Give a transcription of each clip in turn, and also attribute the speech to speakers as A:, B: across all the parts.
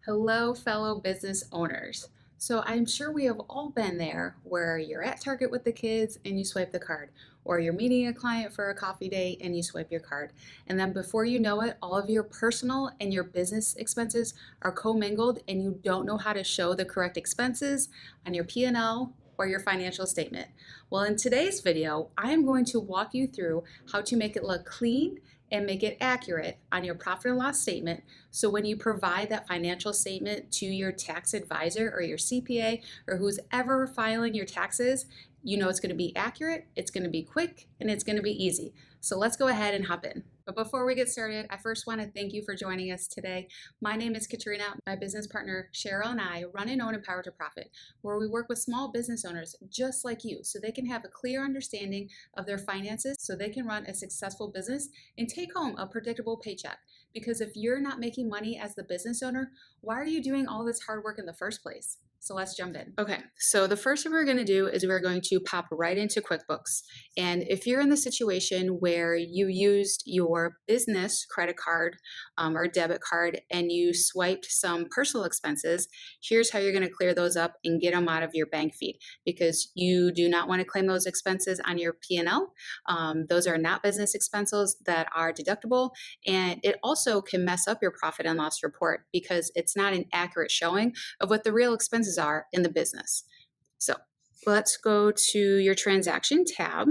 A: Hello, fellow business owners. So I'm sure we have all been there where you're at Target with the kids and you swipe the card, or you're meeting a client for a coffee date and you swipe your card. And then before you know it, all of your personal and your business expenses are commingled and you don't know how to show the correct expenses on your P&L or your financial statement. Well, in today's video, I am going to walk you through how to make it look clean and make it accurate on your profit and loss statement. So when you provide that financial statement to your tax advisor or your CPA or who's ever filing your taxes, you know it's going to be accurate, it's going to be quick, and it's going to be easy. So let's go ahead and hop in. But before we get started, I first want to thank you for joining us today. My name is Katrina. My business partner Cheryl and I run and own Empower to Profit, where we work with small business owners just like you so they can have a clear understanding of their finances so they can run a successful business and take home a predictable paycheck. Because if you're not making money as the business owner, why are you doing all this hard work in the first place? So let's jump in. Okay, so the first thing we're going to do is we're going to pop right into QuickBooks. And if you're in the situation where you used your business credit card or debit card and you swiped some personal expenses, here's how you're going to clear those up and get them out of your bank feed, because you do not want to claim those expenses on your P&L. Those are not business expenses that are deductible, and it also can mess up your profit and loss report because it's not an accurate showing of what the real expenses are in the business. So let's go to your transaction tab.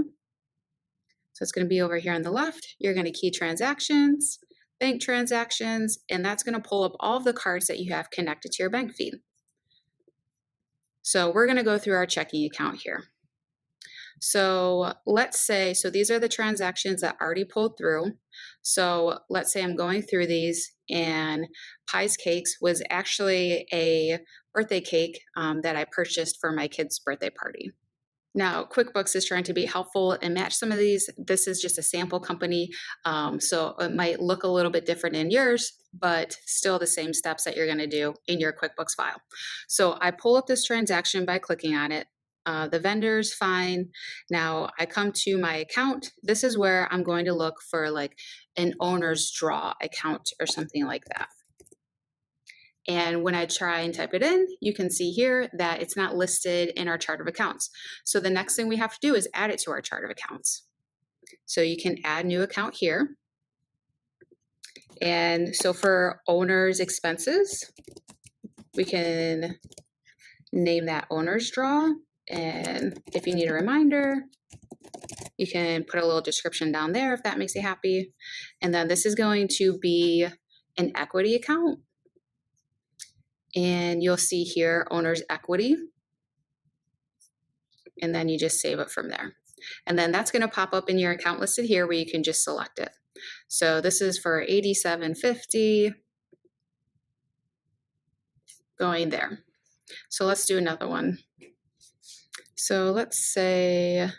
A: So it's going to be over here on the left. You're going to key transactions, bank transactions, and that's going to pull up all of the cards that you have connected to your bank feed. So we're going to go through our checking account here. So let's say, so these are the transactions that already pulled through. So let's say I'm going through these and Pies Cakes was actually a birthday cake that I purchased for my kid's birthday party. Now, QuickBooks is trying to be helpful and match some of these. This is just a sample company, so it might look a little bit different in yours, but still the same steps that you're going to do in your QuickBooks file. So I pull up this transaction by clicking on it. The vendor's fine. Now I come to my account. This is where I'm going to look for like an owner's draw account or something like that. And when I try and type it in, you can see here that it's not listed in our chart of accounts. So the next thing we have to do is add it to our chart of accounts. So you can add new account here. And so for owner's expenses, we can name that owner's draw. And if you need a reminder, you can put a little description down there if that makes you happy. And then this is going to be an equity account. And you'll see here owner's equity. And then you just save it from there. And then that's going to pop up in your account listed here where you can just select it. So this is for $87.50 going there. So let's do another one. So let's say,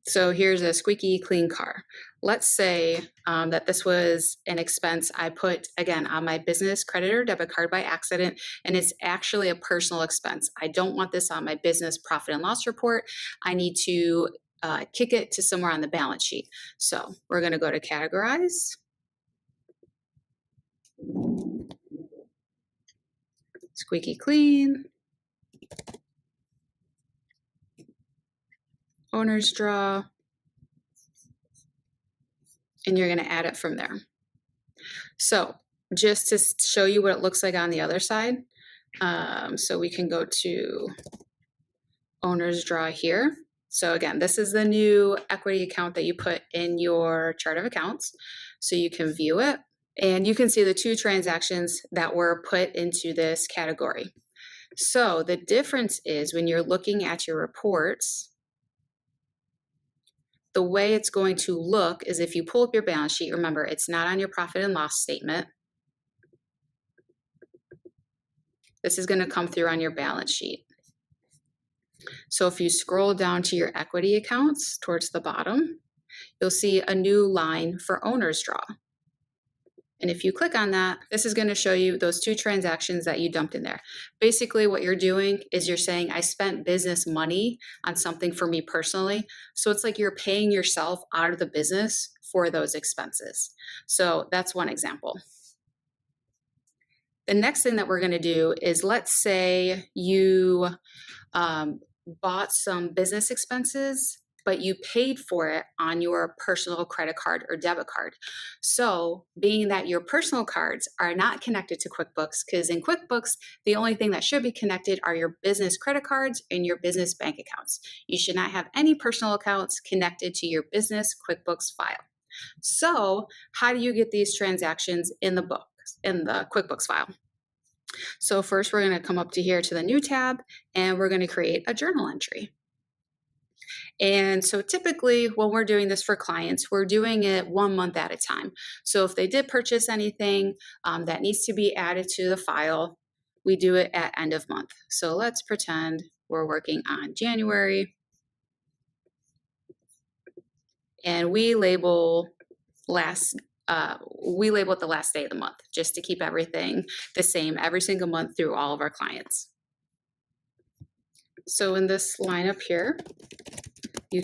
A: so here's a squeaky clean car. Let's say that this was an expense I put, again, on my business credit or debit card by accident, and it's actually a personal expense. I don't want this on my business profit and loss report. I need to kick it to somewhere on the balance sheet. So we're going to go to categorize. Squeaky clean. Owner's draw. And you're going to add it from there. So just to show you what it looks like on the other side, so we can go to owner's draw here. So again, this is the new equity account that you put in your chart of accounts. So you can view it and you can see the two transactions that were put into this category. So the difference is when you're looking at your reports, the way it's going to look is if you pull up your balance sheet, remember it's not on your profit and loss statement. This is going to come through on your balance sheet. So if you scroll down to your equity accounts towards the bottom, you'll see a new line for owner's draw. And if you click on that, this is going to show you those two transactions that you dumped in there. Basically, what you're doing is you're saying, I spent business money on something for me personally. So it's like you're paying yourself out of the business for those expenses. So that's one example. The next thing that we're going to do is, let's say you bought some business expenses, but you paid for it on your personal credit card or debit card. So being that your personal cards are not connected to QuickBooks, because in QuickBooks, the only thing that should be connected are your business credit cards and your business bank accounts. You should not have any personal accounts connected to your business QuickBooks file. So how do you get these transactions in the QuickBooks file? So first we're going to come up to here to the new tab, and we're going to create a journal entry. And so typically when we're doing this for clients, we're doing it 1 month at a time. So if they did purchase anything that needs to be added to the file, we do it at end of month. So let's pretend we're working on January, and we label it the last day of the month, just to keep everything the same every single month through all of our clients. So in this line up here, you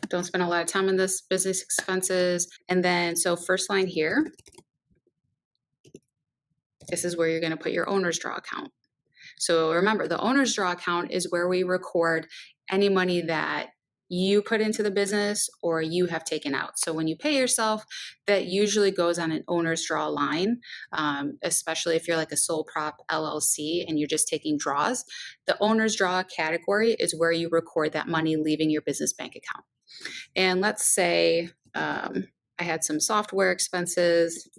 A: don't spend a lot of time on this, business expenses. And then, so first line here, this is where you're going to put your owner's draw account. So remember, the owner's draw account is where we record any money that you put into the business or you have taken out. So when you pay yourself, that usually goes on an owner's draw line, especially if you're like a sole prop LLC and you're just taking draws. The owner's draw category is where you record that money leaving your business bank account. And let's say I had some software expenses.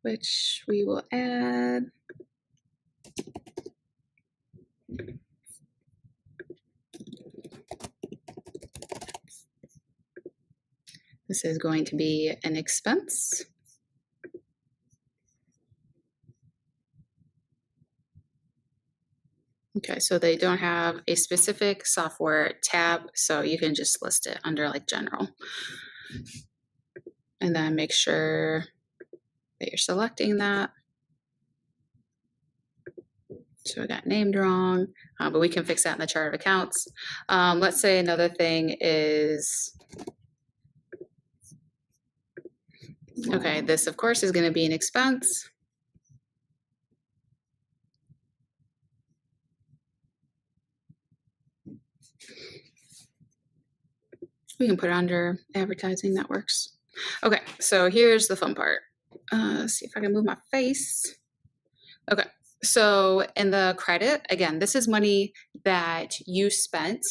A: Which we will add. This is going to be an expense. Okay, so they don't have a specific software tab, so you can just list it under like general. And then make sure that you're selecting that. So I got named wrong, but we can fix that in the chart of accounts. Let's say another thing is, okay, this of course is going to be an expense. We can put it under advertising, that works. Okay, so here's the fun part. Let's see if I can move my face. Okay, so in the credit, again, this is money that you spent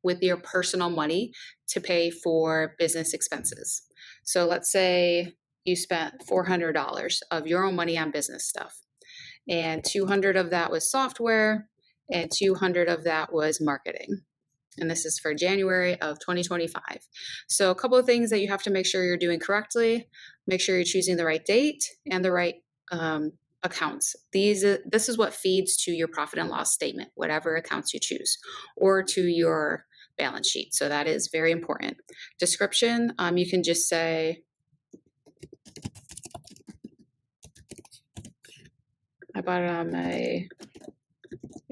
A: with your personal money to pay for business expenses. So let's say you spent $400 of your own money on business stuff, and 200 of that was software, and 200 of that was marketing. And this is for January of 2025. So a couple of things that you have to make sure you're doing correctly. Make sure you're choosing the right date and the right accounts. This is what feeds to your profit and loss statement, whatever accounts you choose, or to your balance sheet. So that is very important. Description, you can just say, I bought it on my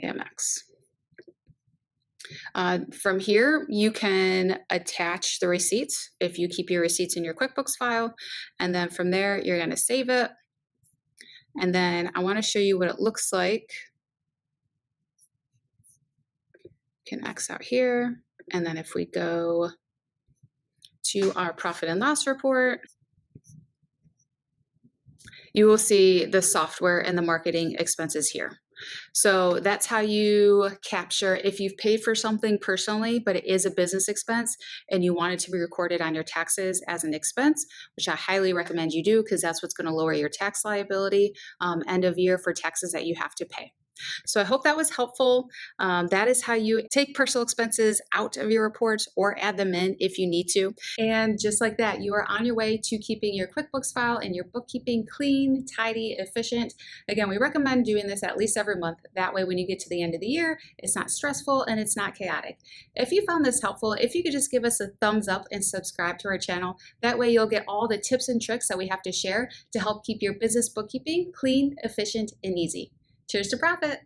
A: Amex. From here, you can attach the receipts if you keep your receipts in your QuickBooks file. And then from there, you're going to save it. And then I want to show you what it looks like. You can X out here. And then if we go to our profit and loss report, you will see the software and the marketing expenses here. So that's how you capture if you've paid for something personally, but it is a business expense and you want it to be recorded on your taxes as an expense, which I highly recommend you do because that's what's going to lower your tax liability end of year for taxes that you have to pay. So I hope that was helpful. That is how you take personal expenses out of your reports or add them in if you need to. And just like that, you are on your way to keeping your QuickBooks file and your bookkeeping clean, tidy, efficient. Again, we recommend doing this at least every month. That way, when you get to the end of the year, it's not stressful and it's not chaotic. If you found this helpful, if you could just give us a thumbs up and subscribe to our channel, that way you'll get all the tips and tricks that we have to share to help keep your business bookkeeping clean, efficient, and easy. Cheers to profit!